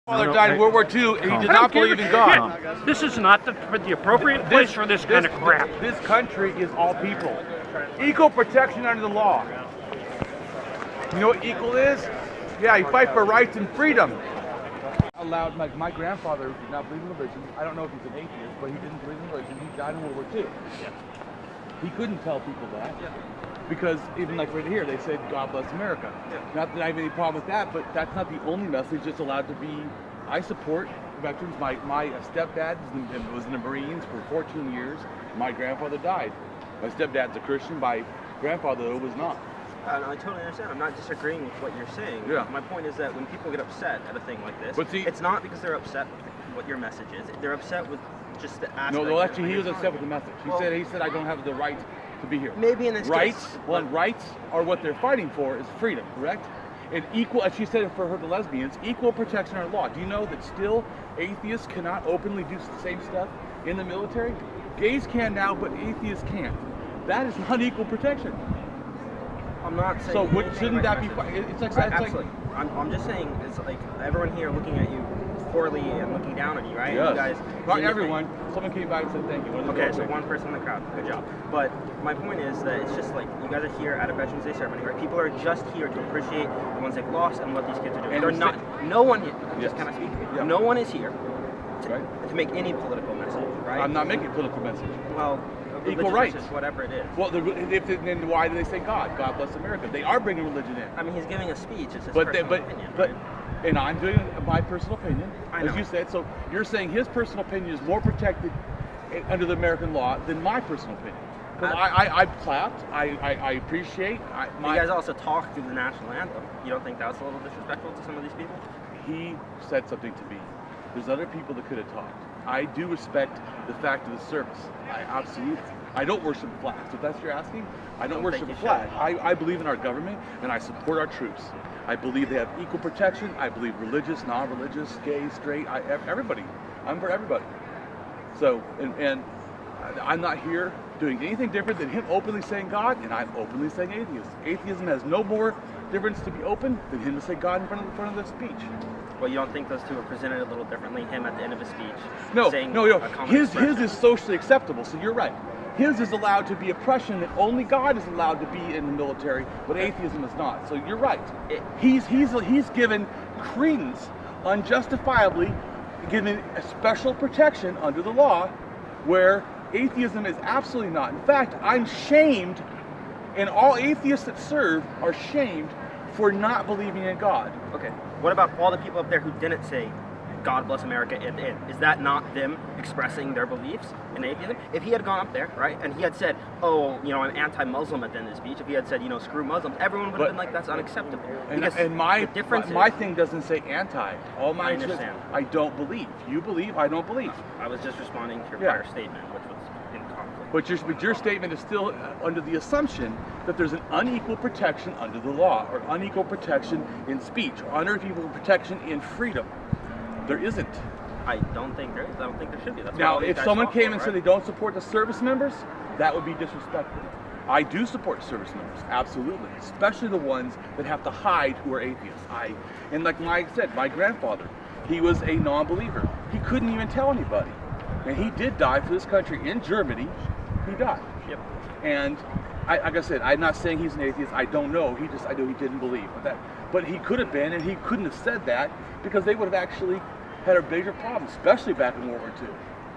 Father died in World War II, and he did not believe in God. This is not the appropriate place for this kind of crap. This country is all people. Equal protection under the law. You know what equal is? Yeah, you fight for rights and freedom. Allowed, like my grandfather did not believe in religion. I don't know if he's an atheist, but he didn't believe in religion. He died in World War II. Yeah. He couldn't tell people that. Yeah. Because even like right here, they said, God bless America. Yeah. Not that I have any problem with that, but that's not the only message that's allowed to be. I support veterans. My stepdad was in the Marines for 14 years. My grandfather died. My stepdad's a Christian. My grandfather, though, was not. No, I totally understand. I'm not disagreeing with what you're saying. Yeah. My point is that when people get upset at a thing like this, but see, it's not because they're upset with what your message is. They're upset with just the aspect. No, actually, he was upset with the message. He said, I don't have the right to be here. Maybe in this rights, case. Rights are what they're fighting for is freedom, correct? And equal, as she said for her, the lesbians, equal protection under law. Do you know that still atheists cannot openly do the same stuff in the military? Gays can now, but atheists can't. That is not equal protection. I'm not saying. So shouldn't that be? It's like absolutely. I'm just saying it's like everyone here looking at you poorly and looking down on you, right? Yes. You guys. Not everyone. Someone came by and said thank you. Okay, so one person in the crowd. Good job. But my point is that it's just like you guys are here at a Veterans Day ceremony, right? People are just here to appreciate the ones they've lost and what these kids are doing. And they're not. No one here. Yes. Just kind of speak. Yeah. No one is here to make any political message, right? I'm not making a political message. Well. Equal rights, whatever it is. Well, then why do they say God? God bless America. They are bringing religion in. I mean, he's giving a speech. It's his personal opinion. But, and I'm doing my personal opinion, as you said. So you're saying his personal opinion is more protected under the American law than my personal opinion. I clapped. I appreciate. You guys also talked through the national anthem. You don't think that was a little disrespectful to some of these people? He said something to me. There's other people that could have talked. I do respect the fact of the service. I absolutely. I don't worship the flag. So if that's what you're asking, I don't worship the flag. I believe in our government and I support our troops. I believe they have equal protection. I believe religious, non-religious, gay, straight, everybody. I'm for everybody. So, and I'm not here doing anything different than him openly saying God, and I'm openly saying atheist. Atheism has no more difference to be open than him to say God in front of the speech. Well, you don't think those two are presented a little differently? Him at the end of his speech, no. His is socially acceptable. So you're right. His is allowed to be oppression that only God is allowed to be in the military, but atheism is not. So you're right. He's given credence, unjustifiably given a special protection under the law, where atheism is absolutely not. In fact, I'm shamed, and all atheists that serve are shamed for not believing in God. Okay. What about all the people up there who didn't say God bless America at the end? Is that not them expressing their beliefs in atheism? If he had gone up there, right, and he had said, oh, you know, I'm anti-Muslim at the end of the speech, if he had said, you know, screw Muslims, everyone would have been like, that's unacceptable. And my thing doesn't say anti. All mine says, I don't believe. You believe, I don't believe. I was just responding to your prior statement, which was in conflict. But your statement is still under the assumption that there's an unequal protection under the law, or unequal protection in speech, or unequal protection in freedom. There isn't. I don't think there is. I don't think there should be. That's now, if someone came and said they don't support the service members, that would be disrespectful. I do support service members, absolutely, especially the ones that have to hide who are atheists. And like Mike said, my grandfather, he was a non-believer. He couldn't even tell anybody. And he did die for this country in Germany. He died. Yep. And like I said, I'm not saying he's an atheist. I don't know. I know he didn't believe. But he could have been, and he couldn't have said that because they would have actually had a bigger problem, especially back in World War II.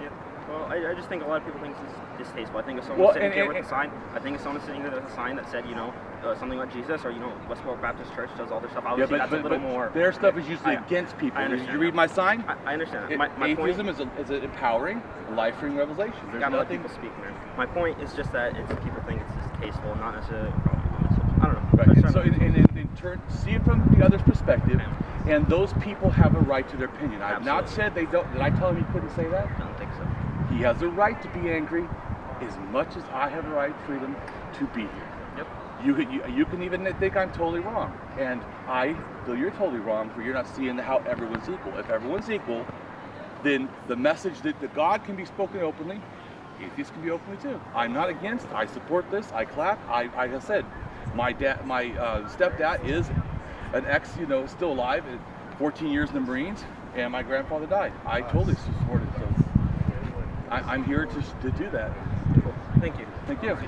Yeah. Well, I just think a lot of people think it's distasteful. I think if someone's sitting here with a sign, with a sign that said, you know, something like Jesus, or, you know, Westbrook Baptist Church does all this stuff. Obviously, that's a little more. Their stuff is usually against people. Did you read my sign? I understand. Atheism is an empowering, life-bringing revelation. There's gotta let people speak, man. My point is just that people think it's distasteful, not necessarily a problem. I don't know. Right. So in turn, see it from the other's perspective, and those people have a right to their opinion. I've not said they don't. Did I tell him he couldn't say that? I don't think so. He has a right to be angry, as much as I have a right, freedom, to be here. Yep. You can even think I'm totally wrong, and I feel you're totally wrong for you're not seeing how everyone's equal. If everyone's equal, then the message that God can be spoken openly, atheists can be openly too. I'm not against. I support this. I clap. Like I said, my stepdad is an ex, still alive, 14 years in the Marines. and my grandfather died. I totally support it. So I'm here to do that. Thank you. Thank you.